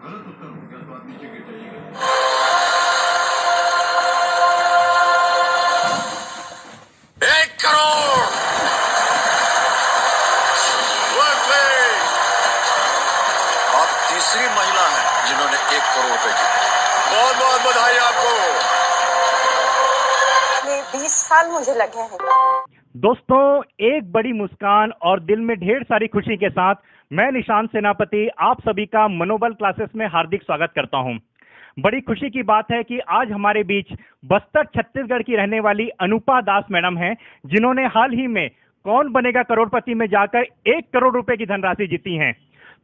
गलत उत्तर हो गया तो आप नीचे गिर जाइएगा। 1 करोड़। आप तीसरी महिला हैं जिन्होंने 1 करोड़ रुपए जीते। बहुत बहुत बधाई आपको। ये 20 साल मुझे लगे हैं। दोस्तों, एक बड़ी मुस्कान और दिल में ढेर सारी खुशी के साथ मैं निशांत सेनापति आप सभी का मनोबल क्लासेस में हार्दिक स्वागत करता हूं। बड़ी खुशी की बात है कि आज हमारे बीच बस्तर छत्तीसगढ़ की रहने वाली अनुपा दास मैडम हैं, जिन्होंने हाल ही में कौन बनेगा करोड़पति में जाकर 1 करोड़ रुपए की धनराशि जीती हैं।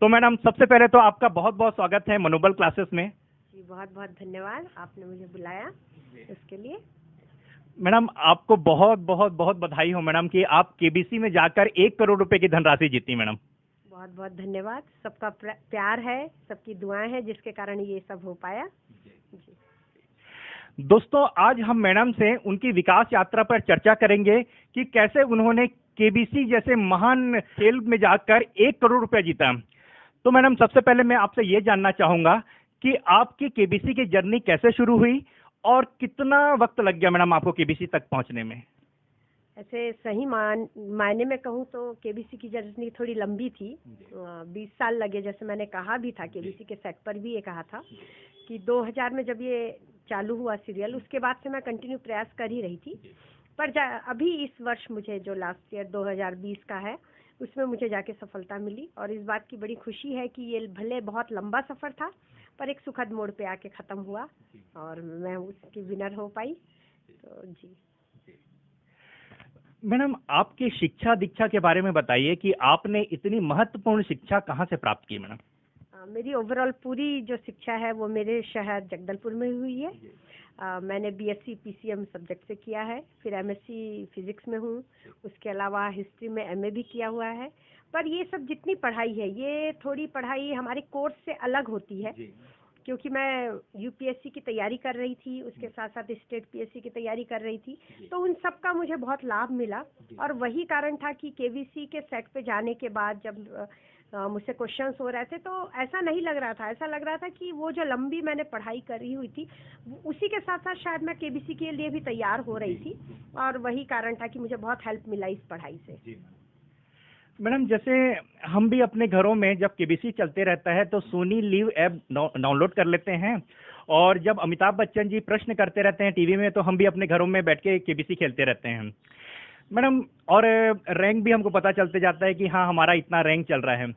तो मैडम, सबसे पहले तो आपका बहुत बहुत स्वागत है मनोबल क्लासेस में। जी, बहुत बहुत धन्यवाद, आपने मुझे बुलाया इसके लिए। मैडम, आपको बहुत बहुत बहुत बधाई हो मैडम कि आप केबीसी में जाकर 1 करोड़ रुपए की धनराशि जीती मैडम। बहुत बहुत धन्यवाद, सबका प्यार है, सबकी दुआएं हैं जिसके कारण ये सब हो पाया। जी। दोस्तों, आज हम मैडम से उनकी विकास यात्रा पर चर्चा करेंगे कि कैसे उन्होंने केबीसी जैसे महान खेल में जाकर 1 करोड़ रुपए जीता। तो मैडम, सबसे पहले मैं आपसे ये जानना चाहूंगा कि आपकी केबीसी की जर्नी कैसे शुरू हुई और कितना वक्त लग गया मैडम आपको केबीसी तक पहुंचने में। ऐसे सही मायने में कहूँ तो केबीसी की जर्नी थोड़ी लंबी थी। 20 साल लगे, जैसे मैंने कहा भी था, केबीसी के सेट पर भी ये कहा था कि 2000 में जब ये चालू हुआ सीरियल, उसके बाद से मैं कंटिन्यू प्रयास कर ही रही थी। पर अभी इस वर्ष मुझे जो लास्ट ईयर 2020 का है, उसमें मुझे जाके सफलता मिली और इस बात की बड़ी खुशी है कि ये भले बहुत लंबा सफर था पर एक सुखद मोड़ पे आके खत्म हुआ और मैं उसकी विनर हो पाई। तो जी मैडम, आपकी शिक्षा दीक्षा के बारे में बताइए कि आपने इतनी महत्वपूर्ण शिक्षा कहाँ से प्राप्त की मैडम। मेरी ओवरऑल पूरी जो शिक्षा है वो मेरे शहर जगदलपुर में हुई है। मैंने बीएससी पीसीएम सब्जेक्ट से किया है, फिर एमएससी फिजिक्स में हूँ, उसके अलावा हिस्ट्री में एमए भी किया हुआ है। पर ये सब जितनी पढ़ाई है, ये थोड़ी पढ़ाई हमारे कोर्स से अलग होती है, क्योंकि मैं यूपीएससी की तैयारी कर रही थी, उसके साथ साथ स्टेट पीएससी की तैयारी कर रही थी, तो उन सब का मुझे बहुत लाभ मिला। और वही कारण था कि केबीसी के सेट पे जाने के बाद जब मुझसे क्वेश्चंस हो रहे थे तो ऐसा नहीं लग रहा था, ऐसा लग रहा था कि वो जो लंबी मैंने पढ़ाई करी हुई थी उसी के साथ साथ शायद मैं केबीसी के लिए भी तैयार हो रही थी, और वही कारण था कि मुझे बहुत हेल्प मिला इस पढ़ाई से। मैडम, जैसे हम भी अपने घरों में जब केबीसी चलते रहता है तो सोनी लिव ऐप डाउनलोड कर लेते हैं, और जब अमिताभ बच्चन जी प्रश्न करते रहते हैं टीवी में तो हम भी अपने घरों में बैठ के केबीसी खेलते रहते हैं मैडम। और रैंक भी हमको पता चलते जाता है कि हाँ, हमारा इतना रैंक चल रहा है,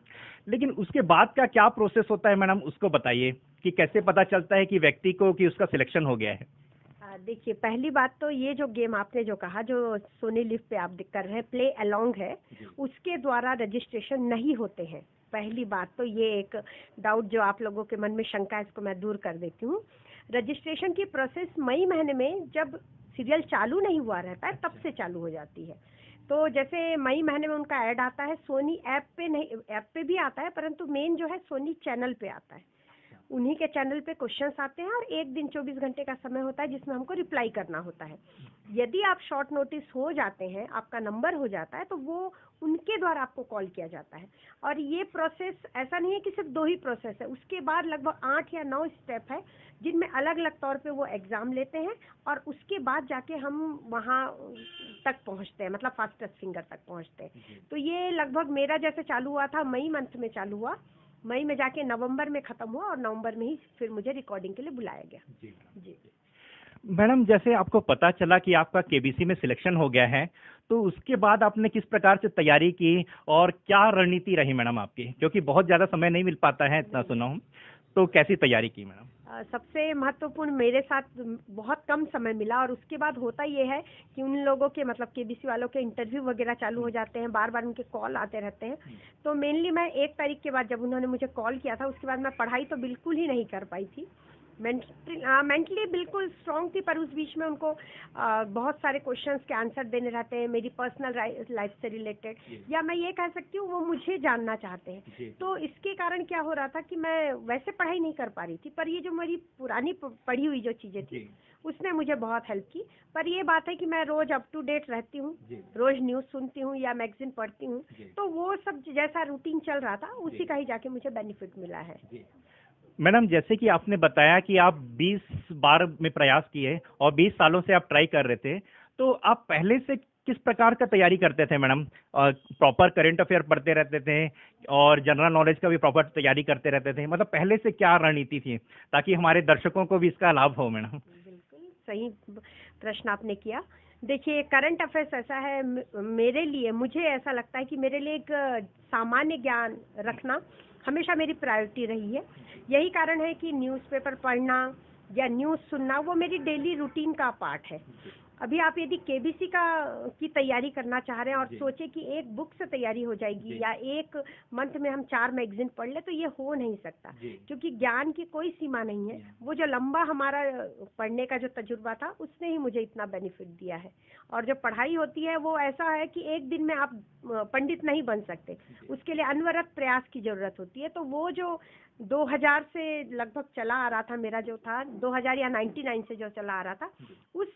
लेकिन उसके बाद का क्या प्रोसेस होता है मैडम, उसको बताइए कि कैसे पता चलता है कि व्यक्ति को कि उसका सिलेक्शन हो गया है। देखिए, पहली बात तो ये जो गेम आपने जो कहा, जो सोनी लिव पे आप कर रहे हैं, प्ले अलोंग है, उसके द्वारा रजिस्ट्रेशन नहीं होते हैं। पहली बात तो ये एक डाउट जो आप लोगों के मन में शंका है, इसको मैं दूर कर देती हूँ। रजिस्ट्रेशन की प्रोसेस मई महीने में जब सीरियल चालू नहीं हुआ रहता है तब से चालू हो जाती है। तो जैसे मई महीने में उनका ऐड आता है, सोनी ऐप पे नहीं, ऐप पे भी आता है, परंतु मेन जो है सोनी चैनल पे आता है। उन्हीं के चैनल पे क्वेश्चंस आते हैं और 1 दिन 24 घंटे का समय होता है जिसमें हमको रिप्लाई करना होता है। यदि आप शॉर्ट नोटिस हो जाते हैं, आपका नंबर हो जाता है, तो वो उनके द्वारा आपको कॉल किया जाता है। और ये प्रोसेस ऐसा नहीं है कि सिर्फ 2 ही प्रोसेस है, उसके बाद लगभग 8 या 9 स्टेप है जिनमें अलग अलग तौर पे वो एग्जाम लेते हैं और उसके बाद जाके हम वहाँ तक पहुँचते हैं, मतलब फास्टेस्ट फिंगर तक पहुँचते हैं। तो ये लगभग मेरा जैसे चालू हुआ था, मई मंथ में चालू हुआ, मई में जाके नवंबर में खत्म हुआ और नवंबर में ही फिर मुझे रिकॉर्डिंग के लिए बुलाया गया। जी मैडम, जैसे आपको पता चला कि आपका केबीसी में सिलेक्शन हो गया है, तो उसके बाद आपने किस प्रकार से तैयारी की और क्या रणनीति रही मैडम आपकी, क्योंकि बहुत ज्यादा समय नहीं मिल पाता है, इतना सुना हूँ, तो कैसी तैयारी की मैडम। सबसे महत्वपूर्ण मेरे साथ बहुत कम समय मिला, और उसके बाद होता ये है कि उन लोगों के, मतलब केबीसी वालों के इंटरव्यू वगैरह चालू हो जाते हैं, बार बार उनके कॉल आते रहते हैं। तो मेनली मैं 1 तारीख के बाद जब उन्होंने मुझे कॉल किया था, उसके बाद मैं पढ़ाई तो बिल्कुल ही नहीं कर पाई थी। मेंटली बिल्कुल स्ट्रांग थी, पर उस बीच में उनको बहुत सारे क्वेश्चंस के आंसर देने रहते हैं मेरी पर्सनल लाइफ से रिलेटेड, या मैं ये कह सकती हूँ वो मुझे जानना चाहते हैं। तो इसके कारण क्या हो रहा था कि मैं वैसे पढ़ाई नहीं कर पा रही थी, पर ये जो मेरी पुरानी पढ़ी हुई जो चीज़ें थी उसने मुझे बहुत हेल्प की। पर ये बात है कि मैं रोज अप टू डेट रहती हूँ, रोज न्यूज सुनती हूँ या मैगजीन पढ़ती हूँ, तो वो सब जैसा रूटीन चल रहा था उसी का ही जाके मुझे बेनिफिट मिला है। मैडम, जैसे कि आपने बताया कि आप 20 बार में प्रयास किए और 20 सालों से आप ट्राई कर रहे थे, तो आप पहले से किस प्रकार का तैयारी करते थे मैडम? प्रॉपर करंट अफेयर पढ़ते रहते थे और जनरल नॉलेज का भी प्रॉपर तैयारी करते रहते थे? मतलब पहले से क्या रणनीति थी ताकि हमारे दर्शकों को भी इसका लाभ हो मैडम? बिल्कुल सही प्रश्न आपने किया। देखिए, करंट अफेयर्स ऐसा है, मेरे लिए, मुझे ऐसा लगता है कि मेरे लिए एक सामान्य ज्ञान रखना हमेशा मेरी प्रायोरिटी रही है। यही कारण है कि न्यूज़पेपर पढ़ना या न्यूज़ सुनना वो मेरी डेली रूटीन का पार्ट है। अभी आप यदि केबीसी की तैयारी करना चाह रहे हैं और सोचे कि एक बुक से तैयारी हो जाएगी या एक मंथ में हम 4 मैगजीन पढ़ ले, तो ये हो नहीं सकता, क्योंकि ज्ञान की कोई सीमा नहीं है। वो जो लंबा हमारा पढ़ने का जो तजुर्बा था उसने ही मुझे इतना बेनिफिट दिया है। और जो पढ़ाई होती है वो ऐसा है कि एक दिन में आप पंडित नहीं बन सकते, उसके लिए अनवरत प्रयास की जरूरत होती है। तो वो जो 2000 से लगभग चला आ रहा था, मेरा जो था 2000 या 99 से जो चला आ रहा था, उस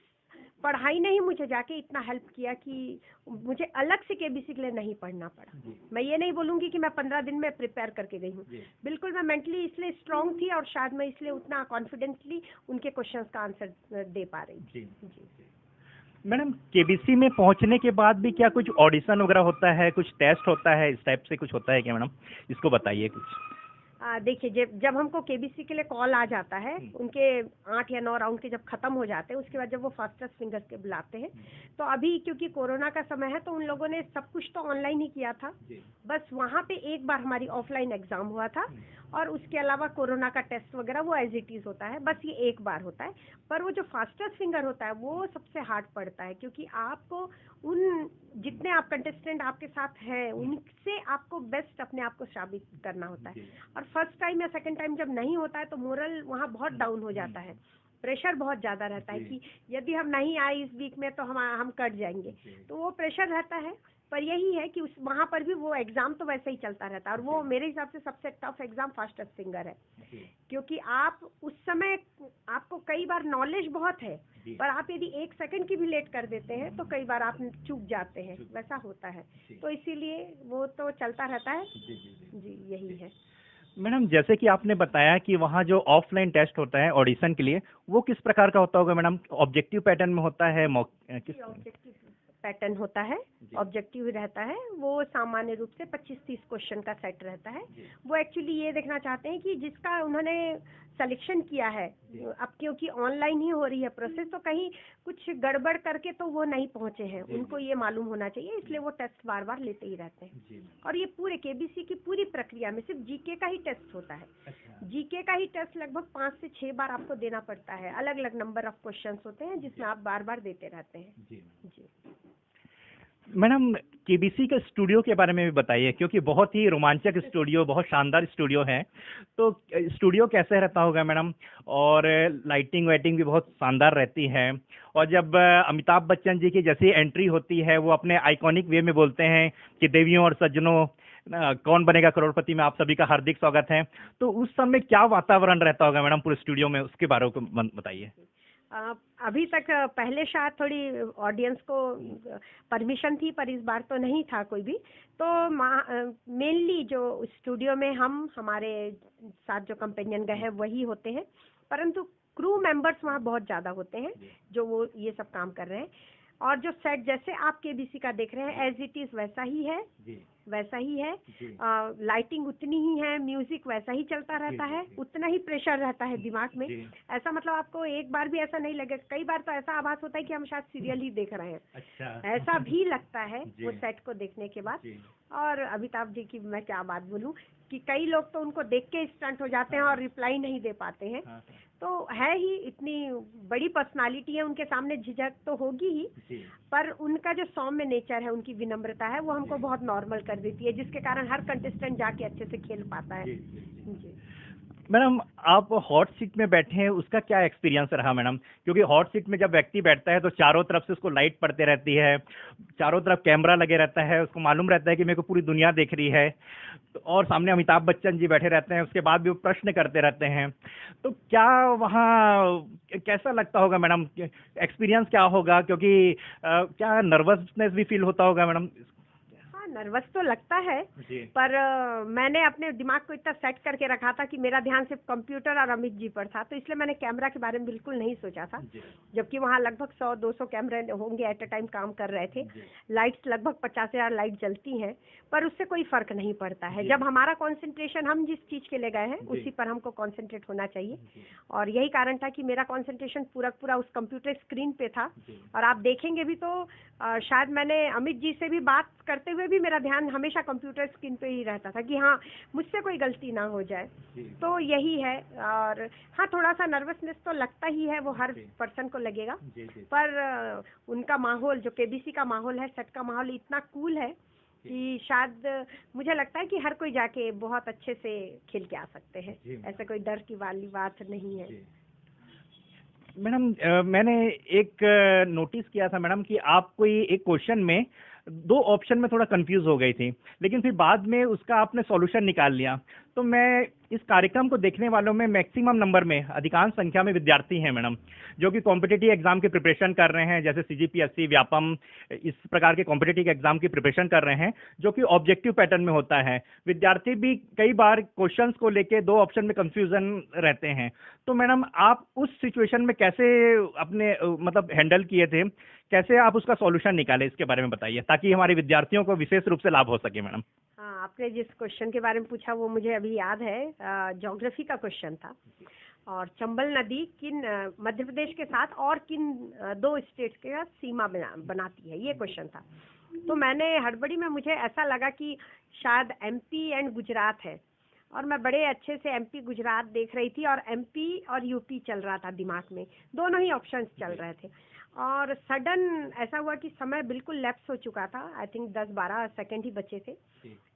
पढ़ाई ने ही मुझे जाके इतना हेल्प किया कि मुझे अलग से केबीसी के लिए नहीं पढ़ना पड़ा। मैं ये नहीं बोलूंगी कि मैं 15 दिन में प्रिपेयर करके गई हूँ, बिल्कुल मैं मेंटली इसलिए स्ट्रांग थी और शायद मैं इसलिए उतना कॉन्फिडेंटली उनके क्वेश्चंस का आंसर दे पा रही थी। मैडम, केबीसी में पहुंचने के बाद भी क्या कुछ ऑडिशन वगैरह होता है, कुछ टेस्ट होता है, इस टाइप से कुछ होता है क्या मैडम? इसको बताइए कुछ। देखिए, जब हमको केबीसी के लिए कॉल आ जाता है, उनके 8 या 9 राउंड के जब खत्म हो जाते हैं, उसके बाद जब वो फास्टेस्ट फिंगर्स के बुलाते हैं, तो अभी क्योंकि कोरोना का समय है तो उन लोगों ने सब कुछ तो ऑनलाइन ही किया था। बस वहाँ पे एक बार हमारी ऑफलाइन एग्जाम हुआ था और उसके अलावा कोरोना का टेस्ट वगैरह वो एज इट इज होता है, बस ये एक बार होता है। पर वो जो फास्टेस्ट फिंगर होता है वो सबसे हार्ड पड़ता है, क्योंकि आपको उन जितने आप कंटेस्टेंट आपके साथ हैं उनसे आपको बेस्ट अपने आप को साबित करना होता है। और फर्स्ट टाइम या सेकंड टाइम जब नहीं होता है तो मोरल वहाँ बहुत डाउन हो जाता है, प्रेशर बहुत ज्यादा रहता है कि यदि हम नहीं आए इस वीक में तो हम कट जाएंगे, तो वो प्रेशर रहता है। पर यही है कि उस वहाँ पर भी वो एग्जाम तो वैसे ही चलता रहता है, और वो मेरे हिसाब से सबसे टफ एग्जाम फास्टेस्ट फिंगर है, क्योंकि आप उस समय आपको कई बार नॉलेज बहुत है, पर आप यदि 1 सेकंड की भी लेट कर देते हैं तो कई बार आप चूक जाते हैं, वैसा होता है। तो इसीलिए वो तो चलता रहता है। जी यही है मैडम, जैसे कि आपने बताया कि वहाँ जो ऑफलाइन टेस्ट होता है ऑडिशन के लिए, वो किस प्रकार का होता होगा मैडम? ऑब्जेक्टिव पैटर्न में होता है? किस ऑब्जेक्टिव पैटर्न होता है, ऑब्जेक्टिव रहता है। वो सामान्य रूप से 25-30 क्वेश्चन का सेट रहता है। वो एक्चुअली ये देखना चाहते हैं कि जिसका उन्होंने सिलेक्शन किया है, अब क्योंकि ऑनलाइन ही हो रही है प्रोसेस, तो कहीं कुछ गड़बड़ करके तो वो नहीं पहुंचे हैं, उनको ये मालूम होना चाहिए, इसलिए वो टेस्ट बार बार लेते ही रहते हैं। और ये पूरे केबीसी की पूरी प्रक्रिया में सिर्फ जीके का ही टेस्ट होता है। जीके का ही टेस्ट लगभग 5 से 6 बार आपको देना पड़ता है। अलग अलग नंबर ऑफ क्वेश्चन होते हैं जिसमें आप बार बार देते रहते हैं। जी मैडम, केबीसी के स्टूडियो के बारे में भी बताइए, क्योंकि बहुत ही रोमांचक स्टूडियो, बहुत शानदार स्टूडियो है। तो स्टूडियो कैसे रहता होगा मैडम? और लाइटिंग वाइटिंग भी बहुत शानदार रहती है। और जब अमिताभ बच्चन जी की जैसी एंट्री होती है, वो अपने आइकॉनिक वे में बोलते हैं कि देवियों और सज्जनों, कौन बनेगा करोड़पति में आप सभी का हार्दिक स्वागत है, तो उस समय क्या वातावरण रहता होगा मैडम पूरे स्टूडियो में? उसके बारे में बताइए। अभी तक पहले शायद थोड़ी ऑडियंस को परमिशन थी, पर इस बार तो नहीं था कोई भी। तो मेनली जो स्टूडियो में हमारे साथ जो कंपेनियन गए हैं वही होते हैं, परंतु क्रू मेंबर्स वहाँ बहुत ज़्यादा होते हैं जो वो ये सब काम कर रहे हैं। और जो सेट जैसे आप केबीसी का देख रहे हैं एज इट इज वैसा ही है, वैसा ही है। लाइटिंग उतनी ही है, म्यूजिक वैसा ही चलता रहता है, उतना ही प्रेशर रहता है दिमाग में। ऐसा मतलब आपको एक बार भी ऐसा नहीं लगेगा। कई बार तो ऐसा आभास होता है कि हम शायद सीरियल ही देख रहे हैं। अच्छा। ऐसा भी लगता है वो सेट को देखने के बाद। और अमिताभ जी की मैं क्या बात बोलूं कि कई लोग तो उनको देख के स्टंट हो जाते हैं और रिप्लाई नहीं दे पाते हैं। तो है ही, इतनी बड़ी पर्सनालिटी है, उनके सामने झिझक तो होगी ही, पर उनका जो सौम्य नेचर है, उनकी विनम्रता है, वो हमको बहुत नॉर्मल कर देती है, जिसके कारण हर कंटेस्टेंट जाके अच्छे से खेल पाता है। जी मैडम आप हॉट सीट में बैठे हैं, उसका क्या एक्सपीरियंस रहा मैडम? क्योंकि हॉट सीट में जब व्यक्ति बैठता है तो चारों तरफ से उसको लाइट पड़ती रहती है, चारों तरफ कैमरा लगे रहता है, उसको मालूम रहता है कि मेरे को पूरी दुनिया देख रही है, और सामने अमिताभ बच्चन जी बैठे रहते हैं, उसके बाद भी वो प्रश्न करते रहते हैं। तो क्या वहाँ कैसा लगता होगा मैडम? एक्सपीरियंस क्या होगा? क्योंकि क्या नर्वसनेस भी फील होता होगा मैडम? हाँ, नर्वस तो लगता है, जी। पर मैंने अपने दिमाग को इतना सेट करके रखा था कि मेरा ध्यान सिर्फ कंप्यूटर और अमित जी पर था, तो इसलिए मैंने कैमरा के बारे में बिल्कुल नहीं सोचा था। जबकि वहाँ लगभग 100-200 कैमरे होंगे एट अ टाइम काम कर रहे थे। लाइट्स लगभग 50,000 लाइट जलती हैं, पर उससे कोई फर्क नहीं पड़ता है। जब हमारा कंसंट्रेशन हम जिस चीज के लिए गए हैं उसी पर हमको कंसंट्रेट होना चाहिए, और यही कारण था कि मेरा कंसंट्रेशन पूरा उस कंप्यूटर स्क्रीन पे था। और आप देखेंगे भी तो शायद मैंने अमित जी से भी बात करते हुए भी मेरा ध्यान हमेशा कंप्यूटर स्क्रीन पे ही रहता था कि हाँ, मुझसे कोई गलती ना हो जाए। तो यही है। और हाँ, थोड़ा सा नर्वसनेस तो लगता ही है, वो हर पर्सन को लगेगा। पर उनका माहौल, जो केबीसी का माहौल है, सेट का माहौल इतना कूल है कि शायद मुझे लगता है कि हर कोई जाके बहुत अच्छे से खेल के आ सकते हैं। ऐसा कोई डर की वाली बात नहीं है। मैडम मैंने एक नोटिस किया था मैडम कि आप कोई एक क्वेश्चन में 2 ऑप्शन में थोड़ा कंफ्यूज हो गई थी, लेकिन फिर बाद में उसका आपने सॉल्यूशन निकाल लिया। तो मैं इस कार्यक्रम को देखने वालों में मैक्सिमम नंबर में, अधिकांश संख्या में विद्यार्थी हैं मैडम, जो कि कॉम्पिटिटिव एग्जाम की प्रिपरेशन कर रहे हैं, जैसे सीजीपीएससी, व्यापम, इस प्रकार के कॉम्पिटिटिव एग्जाम की प्रिपरेशन कर रहे हैं, जो कि ऑब्जेक्टिव पैटर्न में होता है। विद्यार्थी भी कई बार क्वेश्चंस को लेके 2 ऑप्शन में कंफ्यूजन रहते हैं। तो मैडम आप उस सिचुएशन में कैसे अपने मतलब हैंडल किए थे, कैसे आप उसका सॉल्यूशन निकाले, इसके बारे में बताइए, ताकि हमारे विद्यार्थियों को विशेष रूप से लाभ हो सके मैडम। हाँ, आपने जिस क्वेश्चन के बारे में पूछा वो मुझे अभी याद है। ज्योग्राफी का क्वेश्चन था, और चंबल नदी किन मध्य प्रदेश के साथ और किन 2 स्टेट्स के साथ सीमा बनाती है, ये क्वेश्चन था। तो मैंने हड़बड़ी में, मुझे ऐसा लगा कि शायद एमपी एंड गुजरात है, और मैं बड़े अच्छे से एमपी गुजरात देख रही थी, और एमपी और यूपी चल रहा था दिमाग में, दोनों ही ऑप्शंस चल रहे थे। और सडन ऐसा हुआ कि समय बिल्कुल लैप्स हो चुका था। आई थिंक 10-12 सेकंड ही बचे थे।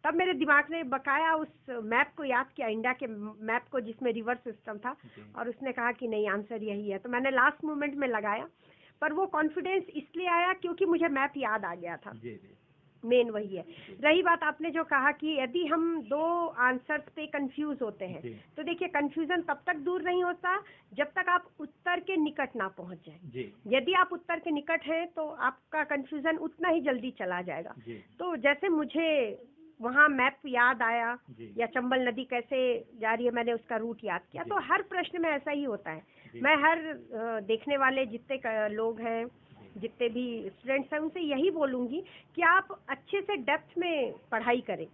तब मेरे दिमाग ने बकाया उस मैप को याद किया, इंडिया के मैप को जिसमें रिवर सिस्टम था, और उसने कहा कि नहीं, आंसर यही है। तो मैंने लास्ट मोमेंट में लगाया, पर वो कॉन्फिडेंस इसलिए आया क्योंकि मुझे मैप याद आ गया था। मेन वही है। रही बात आपने जो कहा कि यदि हम 2 आंसर्स पे कंफ्यूज होते हैं, तो देखिए, कंफ्यूजन तब तक दूर नहीं होता जब तक आप उत्तर के निकट ना पहुंच जाए। यदि आप उत्तर के निकट हैं तो आपका कंफ्यूजन उतना ही जल्दी चला जाएगा। तो जैसे मुझे वहाँ मैप याद आया, या चंबल नदी कैसे जा रही है, मैंने उसका रूट याद किया। तो हर प्रश्न में ऐसा ही होता है। मैं हर देखने वाले जितने लोग हैं, जितने भी स्टूडेंट्स हैं, उनसे यही बोलूंगी कि आप अच्छे से डेप्थ में पढ़ाई करें,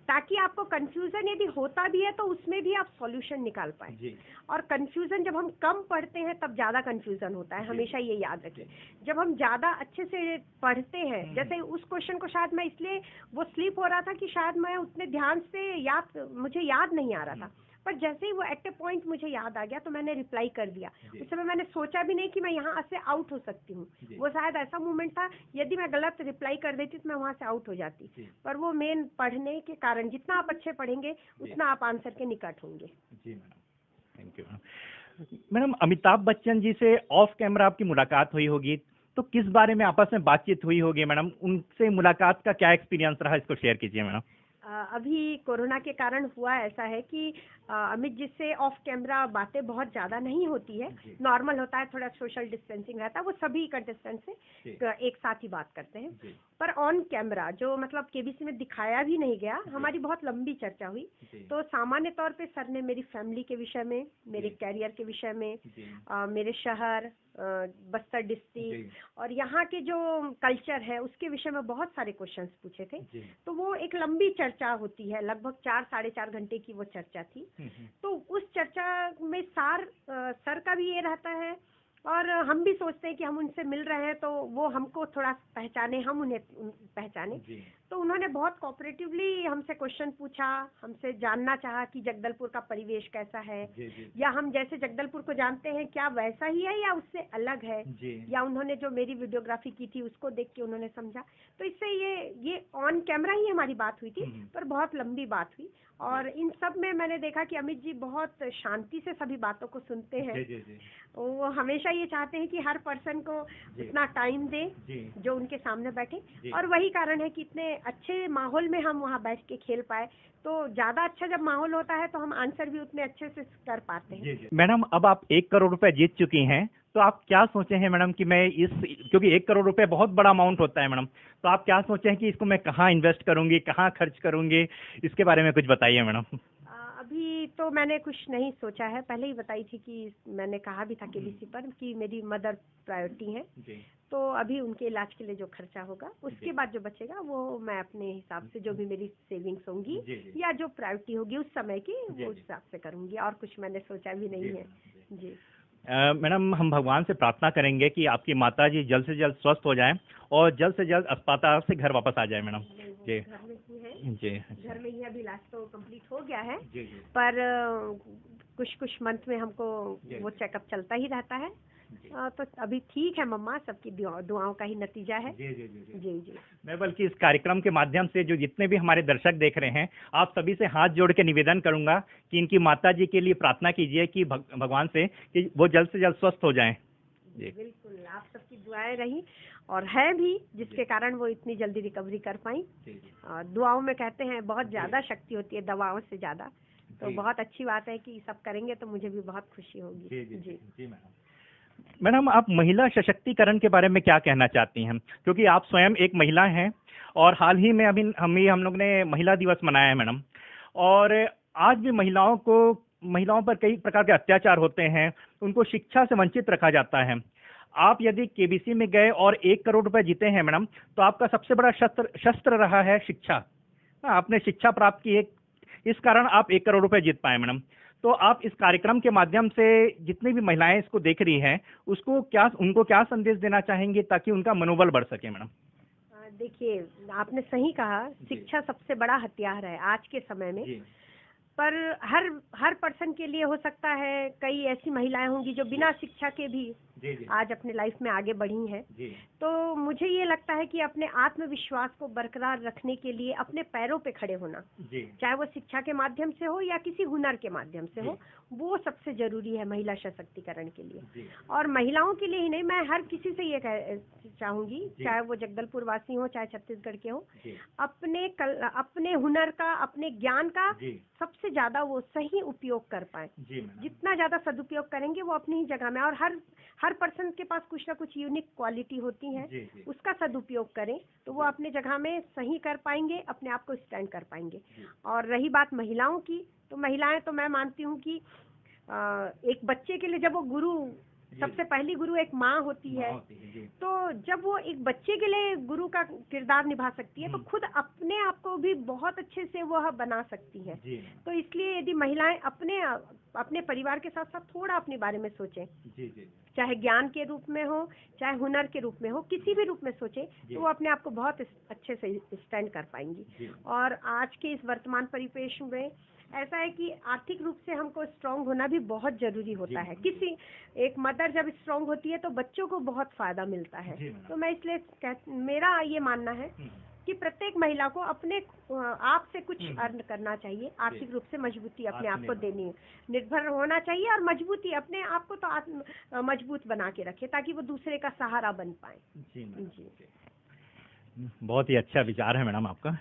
ताकि आपको कंफ्यूजन यदि होता भी है तो उसमें भी आप सॉल्यूशन निकाल पाए। और कंफ्यूजन जब हम कम पढ़ते हैं तब ज्यादा कंफ्यूजन होता है, हमेशा ये याद रखें। जब हम ज्यादा अच्छे से पढ़ते हैं, जैसे उस क्वेश्चन को शायद मैं इसलिए वो स्लिप हो रहा था कि शायद मैं उतने ध्यान से मुझे याद नहीं आ रहा था, पर जैसे ही वो एट ए पॉइंट मुझे याद आ गया तो मैंने रिप्लाई कर दिया। उस समय मैंने सोचा भी नहीं कि मैं यहाँ से आउट हो सकती हूँ। वो शायद ऐसा मोमेंट था, यदि मैं गलत रिप्लाई कर देती तो मैं वहाँ से आउट हो जाती। पर वो मेन पढ़ने के कारण, जितना आप अच्छे पढ़ेंगे उतना आप आंसर के निकट होंगे। जी madam, thank you madam. Amitabh Bachchan ji से ऑफ कैमरा आपकी मुलाकात हुई होगी, तो किस बारे में आपस में बातचीत हुई होगी मैडम? उनसे मुलाकात का क्या एक्सपीरियंस रहा, इसको शेयर कीजिए मैडम। अभी कोरोना के कारण हुआ ऐसा है कि अमित जी से ऑफ कैमरा बातें बहुत ज्यादा नहीं होती है, नॉर्मल होता है, थोड़ा सोशल डिस्टेंसिंग रहता है, वो सभी कंटेस्टेंट से एक साथ ही बात करते हैं। पर ऑन कैमरा जो मतलब केबीसी में दिखाया भी नहीं गया, हमारी बहुत लंबी चर्चा हुई। तो सामान्य तौर पे सर ने मेरी फैमिली के विषय में, मेरे कैरियर के विषय में, मेरे शहर बस्तर डिस्ट्रिक्ट और यहाँ के जो कल्चर है उसके विषय में बहुत सारे क्वेश्चंस पूछे थे। तो वो एक लंबी चर्चा होती है, लगभग 4-4.5 घंटे की वो चर्चा थी। तो उस चर्चा में सर का भी ये रहता है, और हम भी सोचते हैं कि हम उनसे मिल रहे हैं तो वो हमको थोड़ा पहचाने, हम उन्हें पहचाने। तो उन्होंने बहुत कोऑपरेटिवली हमसे क्वेश्चन पूछा, हमसे जानना चाहा कि जगदलपुर का परिवेश कैसा है, या हम जैसे जगदलपुर को जानते हैं क्या वैसा ही है या उससे अलग है, या उन्होंने जो मेरी वीडियोग्राफी की थी उसको देख के उन्होंने समझा। तो इससे ये ऑन कैमरा ही हमारी बात हुई थी, पर बहुत लंबी बात हुई। और इन सब में मैंने देखा कि अमित जी बहुत शांति से सभी बातों को सुनते हैं। वो हमेशा ये चाहते हैं कि हर पर्सन को उतना टाइम दे जो उनके सामने बैठे, और वही कारण है कि इतने अच्छे माहौल में हम वहाँ बैठ के खेल पाए। तो ज्यादा अच्छा जब माहौल होता है तो हम आंसर भी उतने अच्छे से कर पाते हैं। मैडम, अब आप 1 करोड़ रुपए जीत चुकी हैं, तो आप क्या सोचे हैं मैडम कि मैं क्योंकि 1 करोड़ रुपए बहुत बड़ा अमाउंट होता है मैडम, तो आप क्या सोचे हैं कि इसको मैं कहाँ इन्वेस्ट करूंगी, कहाँ खर्च करूंगी, इसके बारे में कुछ बताइए मैडम। अभी तो मैंने कुछ नहीं सोचा है, पहले ही बताई थी कि मैंने कहा भी था केबीसी पर कि मेरी मदर प्रायोरिटी है, तो अभी उनके इलाज के लिए जो खर्चा होगा उसके बाद जो बचेगा वो मैं अपने हिसाब से जो भी मेरी सेविंग्स होंगी या जो प्रायोरिटी होगी उस समय की वो उस हिसाब से करूंगी, और कुछ मैंने सोचा भी नहीं है जी। मैडम, हम भगवान से प्रार्थना करेंगे कि आपकी माता जी जल्द से जल्द स्वस्थ हो जाएं और जल्द से जल्द अस्पताल से घर वापस आ जाए मैडम। जी घर में ही है जी, घर में ही अभी इलाज तो कंप्लीट हो गया है, पर कुछ मंथ में हमको वो चेकअप चलता ही रहता है। तो अभी ठीक है मम्मा, सबकी दुआओं का ही नतीजा है। जी। मैं बल्कि इस कार्यक्रम के माध्यम से जो जितने भी हमारे दर्शक देख रहे हैं, आप सभी से हाथ जोड़ के निवेदन करूंगा कि इनकी माता जी के लिए प्रार्थना कीजिए कि भगवान से कि वो जल्द से जल्द स्वस्थ हो जाएं। जी बिल्कुल, आप सबकी दुआएं रही और है भी, जिसके कारण वो इतनी जल्दी रिकवरी कर पाई। दुआओं में कहते हैं बहुत ज्यादा शक्ति होती है दवाओं से ज्यादा, तो बहुत अच्छी बात है कि सब करेंगे तो मुझे भी बहुत खुशी होगी। जी मैडम, आप महिला सशक्तिकरण के बारे में क्या कहना चाहती हैं, क्योंकि आप स्वयं एक महिला हैं और हाल ही में अभी हम लोग ने महिला दिवस मनाया है मैडम, और आज भी महिलाओं पर कई प्रकार के अत्याचार होते हैं, उनको शिक्षा से वंचित रखा जाता है। आप यदि केबीसी में गए और 1 करोड़ रुपए जीते हैं मैडम, तो आपका सबसे बड़ा शस्त्र रहा है शिक्षा। आपने शिक्षा प्राप्त की है, इस कारण आप 1 करोड़ रुपए जीत पाए मैडम। तो आप इस कार्यक्रम के माध्यम से जितनी भी महिलाएं इसको देख रही हैं उनको क्या संदेश देना चाहेंगे ताकि उनका मनोबल बढ़ सके मैडम? देखिए, आपने सही कहा, शिक्षा सबसे बड़ा हथियार है आज के समय में। पर हर पर्सन के लिए हो सकता है, कई ऐसी महिलाएं होंगी जो बिना शिक्षा के भी आज अपने लाइफ में आगे बढ़ी हैं। तो मुझे ये लगता है कि अपने आत्मविश्वास को बरकरार रखने के लिए अपने पैरों पे खड़े होना, चाहे वो शिक्षा के माध्यम से हो या किसी हुनर के माध्यम से हो, वो सबसे जरूरी है महिला सशक्तिकरण के लिए। और महिलाओं के लिए ही नहीं, मैं हर किसी से ये चाहूंगी, चाहे वो जगदलपुर वासी हो चाहे छत्तीसगढ़ के हो, अपने हुनर का, अपने ज्ञान का सबसे ज्यादा वो सही उपयोग कर पाए। जितना ज्यादा सदुपयोग करेंगे वो अपनी ही जगह में, और हर पर्सन के पास कुछ ना कुछ यूनिक क्वालिटी होती है, उसका सदुपयोग करें तो वो अपने जगह में सही कर पाएंगे, अपने आप को स्टैंड कर पाएंगे। और रही बात महिलाओं की, तो महिलाएं तो मैं मानती हूँ कि एक बच्चे के लिए जब वो गुरु, सबसे पहली गुरु एक माँ होती है, तो जब वो एक बच्चे के लिए गुरु का किरदार निभा सकती है तो खुद अपने आप को भी बहुत अच्छे से वह बना सकती है। तो इसलिए यदि महिलाएं अपने परिवार के साथ साथ थोड़ा अपने बारे में सोचें, चाहे ज्ञान के रूप में हो चाहे हुनर के रूप में हो, किसी भी रूप में सोचें, तो वो अपने आप को बहुत अच्छे से स्टैंड कर पाएंगी। और आज के इस वर्तमान परिवेश में ऐसा है कि आर्थिक रूप से हमको स्ट्रांग होना भी बहुत जरूरी होता है। किसी एक मदर जब स्ट्रांग होती है तो बच्चों को बहुत फायदा मिलता है। तो मैं इसलिए मेरा ये मानना है कि प्रत्येक महिला को अपने आप से कुछ अर्न करना चाहिए, आर्थिक रूप से मजबूती अपने आप को देनी है, निर्भर होना चाहिए, और मजबूती अपने आप को तो मजबूत बना के रखे ताकि वो दूसरे का सहारा बन पाए। जी, बहुत ही अच्छा विचार है मैडम आपका।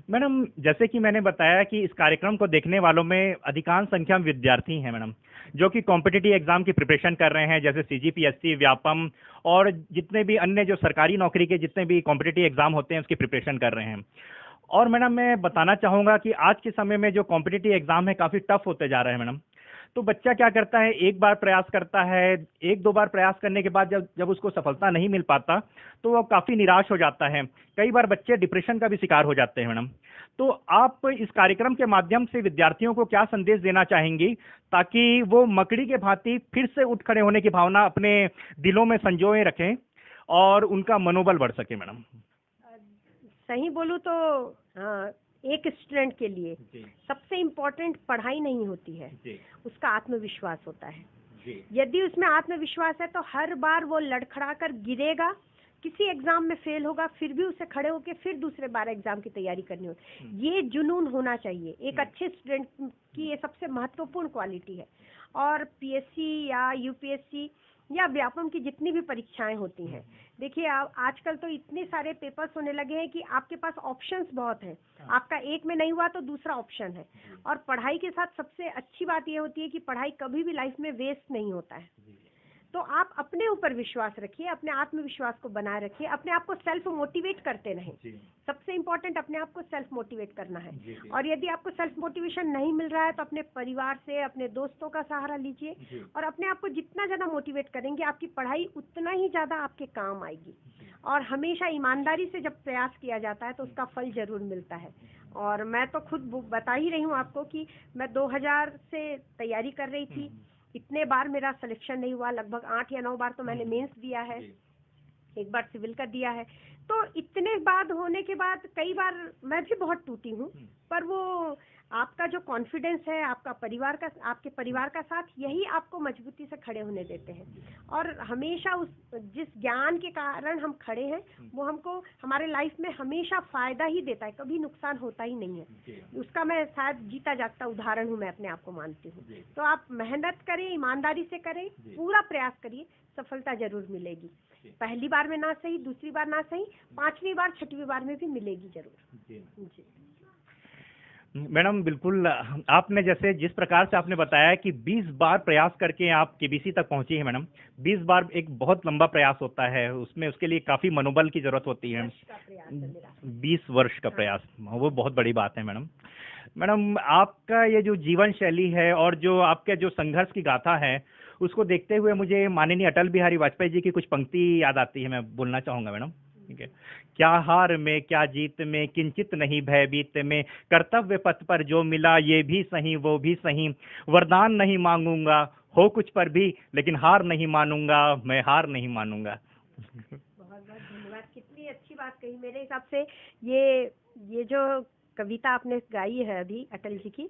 मैडम, जैसे कि मैंने बताया कि इस कार्यक्रम को देखने वालों में अधिकांश संख्या में विद्यार्थी हैं मैडम, जो कि कॉम्पिटिटिव एग्जाम की प्रिपरेशन कर रहे हैं, जैसे सीजीपीएससी, व्यापम और जितने भी अन्य जो सरकारी नौकरी के जितने भी कॉम्पिटिटिव एग्जाम होते हैं उसकी प्रिपरेशन कर रहे हैं। और मैडम, मैं बताना चाहूँगा कि आज के समय में जो कॉम्पिटिटिव एग्जाम है काफ़ी टफ होते जा रहे हैं मैडम। तो बच्चा क्या करता है, एक बार प्रयास करता है, 1-2 बार प्रयास करने के बाद जब उसको सफलता नहीं मिल पाता तो वो काफ़ी निराश हो जाता है। कई बार बच्चे डिप्रेशन का भी शिकार हो जाते हैं मैडम। तो आप इस कार्यक्रम के माध्यम से विद्यार्थियों को क्या संदेश देना चाहेंगी ताकि वो मकड़ी के भांति फिर से उठ खड़े होने की भावना अपने दिलों में संजोए रखें और उनका मनोबल बढ़ सके मैडम? सही बोलूँ तो एक स्टूडेंट के लिए जी सबसे इम्पोर्टेंट पढ़ाई नहीं होती है, जी उसका आत्मविश्वास होता है। जी यदि उसमें आत्मविश्वास है तो हर बार वो लड़खड़ा कर गिरेगा, किसी एग्जाम में फेल होगा, फिर भी उसे खड़े होकर फिर दूसरे बार एग्जाम की तैयारी करनी होगी। ये जुनून होना चाहिए एक अच्छे स्टूडेंट की, ये सबसे महत्वपूर्ण क्वालिटी है। और पीएससी या यूपीएससी या व्यापम की जितनी भी परीक्षाएं होती हैं, देखिए आजकल तो इतने सारे पेपर्स होने लगे हैं कि आपके पास ऑप्शंस बहुत हैं। आपका एक में नहीं हुआ तो दूसरा ऑप्शन है। और पढ़ाई के साथ सबसे अच्छी बात ये होती है कि पढ़ाई कभी भी लाइफ में वेस्ट नहीं होता है। तो आप अपने ऊपर विश्वास रखिए, अपने आत्मविश्वास को बनाए रखिए, अपने आप को सेल्फ मोटिवेट करते रहें। सबसे इम्पोर्टेंट अपने आप को सेल्फ मोटिवेट करना है। और यदि आपको सेल्फ मोटिवेशन नहीं मिल रहा है तो अपने परिवार से, अपने दोस्तों का सहारा लीजिए। और अपने आप को जितना ज़्यादा मोटिवेट करेंगे, आपकी पढ़ाई उतना ही ज़्यादा आपके काम आएगी। और हमेशा ईमानदारी से जब प्रयास किया जाता है तो उसका फल जरूर मिलता है। और मैं तो खुद बता ही रही हूँ आपको कि मैं 2000 से तैयारी कर रही थी। इतने बार मेरा सिलेक्शन नहीं हुआ, लगभग 8 या 9 बार तो मैंने मेंस दिया है, एक बार सिविल का दिया है। तो इतने बाद होने के बाद कई बार मैं भी बहुत टूटी हूँ, पर वो आपका जो कॉन्फिडेंस है, आपका परिवार का, आपके परिवार का साथ, यही आपको मजबूती से खड़े होने देते हैं। और हमेशा उस जिस ज्ञान के कारण हम खड़े हैं वो हमको हमारे लाइफ में हमेशा फायदा ही देता है, कभी नुकसान होता ही नहीं है। उसका मैं शायद जीता जागता उदाहरण हूँ, मैं अपने आप को मानती हूँ। तो आप मेहनत करें, ईमानदारी से करें, पूरा प्रयास करिए, सफलता जरूर मिलेगी। पहली बार में ना सही, दूसरी बार ना सही, 5वीं बार, 6वीं बार में भी मिलेगी जरूर। जी मैडम, बिल्कुल आपने जैसे जिस प्रकार से आपने बताया कि 20 बार प्रयास करके आप केबीसी तक पहुंची है मैडम। 20 बार एक बहुत लंबा प्रयास होता है, उसमें उसके लिए काफी मनोबल की जरूरत होती है। 20 वर्ष का प्रयास, वो बहुत बड़ी बात है मैडम। मैडम, आपका ये जो जीवन शैली है और जो आपके जो संघर्ष की गाथा है, उसको देखते हुए मुझे माननीय अटल बिहारी वाजपेयी जी की कुछ पंक्ति याद आती है, मैं बोलना चाहूंगा मैडम। ठीक है। क्या हार में क्या जीत में, किंचित नहीं भयभीत में, कर्तव्य पथ पर जो मिला ये भी सही वो भी सही, वरदान नहीं मांगूंगा हो कुछ पर भी, लेकिन हार नहीं मानूंगा, मैं हार नहीं मानूंगा। बहुत बहुत धन्यवाद, कितनी अच्छी बात कही। मेरे हिसाब से ये जो कविता आपने गाई है अभी अटल जी की,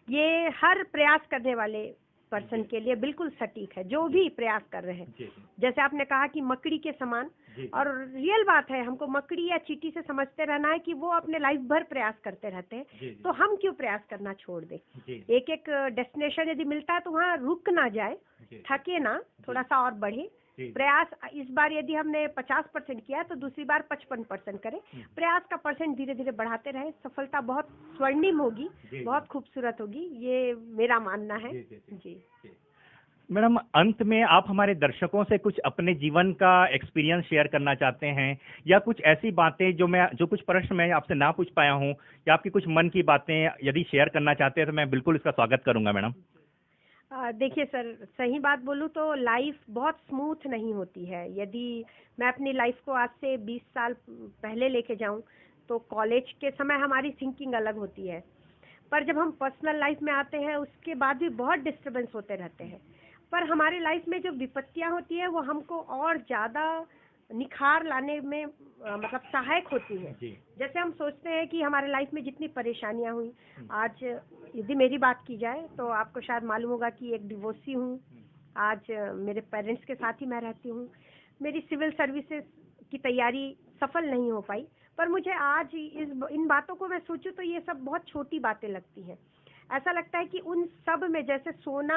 ये हर प्रयास करने वाले पर्सन के लिए बिल्कुल सटीक है, जो भी प्रयास कर रहे हैं। जैसे आपने कहा कि मकड़ी के समान, और रियल बात है, हमको मकड़ी या चींटी से समझते रहना है कि वो अपने लाइफ भर प्रयास करते रहते हैं, तो हम क्यों प्रयास करना छोड़ दें। एक एक डेस्टिनेशन यदि मिलता है तो वहाँ रुक ना जाए, थके ना, थोड़ा सा और बढ़े प्रयास। इस बार यदि हमने 50% किया तो दूसरी बार 55% करें। प्रयास का परसेंट धीरे धीरे बढ़ाते रहे, सफलता बहुत स्वर्णिम होगी, बहुत खूबसूरत होगी, ये मेरा मानना है। जी मैडम, अंत में आप हमारे दर्शकों से कुछ अपने जीवन का एक्सपीरियंस शेयर करना चाहते हैं, या कुछ ऐसी बातें जो कुछ प्रश्न मैं आपसे ना पूछ पाया हूँ, या आपकी कुछ मन की बातें यदि शेयर करना चाहते हैं तो मैं बिल्कुल इसका स्वागत करूंगा मैडम। देखिए सर, सही बात बोलूँ तो लाइफ बहुत स्मूथ नहीं होती है। यदि मैं अपनी लाइफ को आज से 20 साल पहले लेके जाऊं तो कॉलेज के समय हमारी थिंकिंग अलग होती है, पर जब हम पर्सनल लाइफ में आते हैं उसके बाद भी बहुत डिस्टर्बेंस होते रहते हैं। पर हमारे लाइफ में जो विपत्तियां होती है वो हमको और ज़्यादा निखार लाने में मतलब सहायक होती है। जैसे हम सोचते हैं कि हमारे लाइफ में जितनी परेशानियां हुई, आज यदि मेरी बात की जाए तो आपको शायद मालूम होगा कि एक डिवोर्सी हूँ। आज मेरे पेरेंट्स के साथ ही मैं रहती हूँ। मेरी सिविल सर्विसेज की तैयारी सफल नहीं हो पाई, पर मुझे आज इन बातों को मैं सोचूं तो ये सब बहुत छोटी बातें लगती हैं। ऐसा लगता है कि उन सब में, जैसे सोना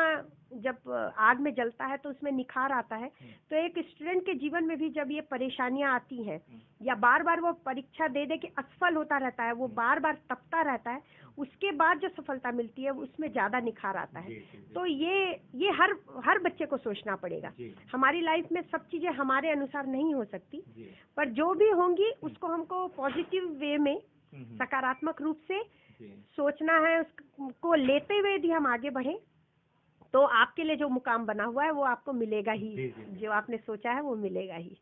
जब आग में जलता है तो उसमें निखार आता है, तो एक स्टूडेंट के जीवन में भी जब ये परेशानियां आती हैं या बार बार वो परीक्षा दे दे के असफल होता रहता है, वो बार बार तपता रहता है, उसके बाद जो सफलता मिलती है उसमें ज्यादा निखार आता है। तो ये हर बच्चे को सोचना पड़ेगा। हमारी लाइफ में सब चीजें हमारे अनुसार नहीं हो सकती, पर जो भी होंगी उसको हमको पॉजिटिव वे में, सकारात्मक रूप से सोचना है। उसको लेते हुए यदि हम आगे बढ़े तो आपके लिए जो मुकाम बना हुआ है वो आपको मिलेगा ही, जो आपने सोचा है वो मिलेगा ही।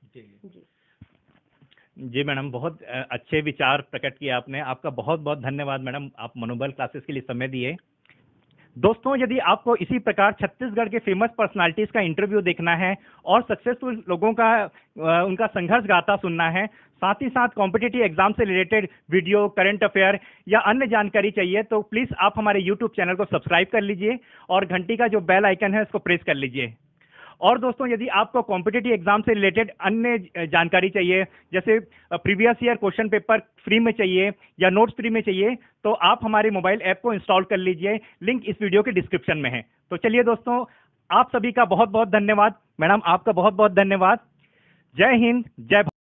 जी मैडम, बहुत अच्छे विचार प्रकट किए आपने। आपका बहुत बहुत धन्यवाद मैडम, आप मनोबल क्लासेस के लिए समय दिए। दोस्तों, यदि आपको इसी प्रकार छत्तीसगढ़ के फेमस पर्सनालिटीज का इंटरव्यू देखना है और सक्सेसफुल लोगों का उनका संघर्ष गाथा सुनना है, साथ ही साथ कॉम्पिटिटिव एग्जाम से रिलेटेड वीडियो, करंट अफेयर या अन्य जानकारी चाहिए, तो प्लीज आप हमारे यूट्यूब चैनल को सब्सक्राइब कर लीजिए और घंटी का जो बेल आइकन है उसको प्रेस कर लीजिए। और दोस्तों, यदि आपको कॉम्पिटिटिव एग्जाम से रिलेटेड अन्य जानकारी चाहिए, जैसे previous year question paper free में चाहिए या नोट्स फ्री में चाहिए, तो आप हमारे मोबाइल ऐप को इंस्टॉल कर लीजिए। लिंक इस वीडियो के डिस्क्रिप्शन में है। तो चलिए दोस्तों, आप सभी का बहुत बहुत धन्यवाद। मैडम, आपका बहुत बहुत धन्यवाद। जय हिंद, जय भारत।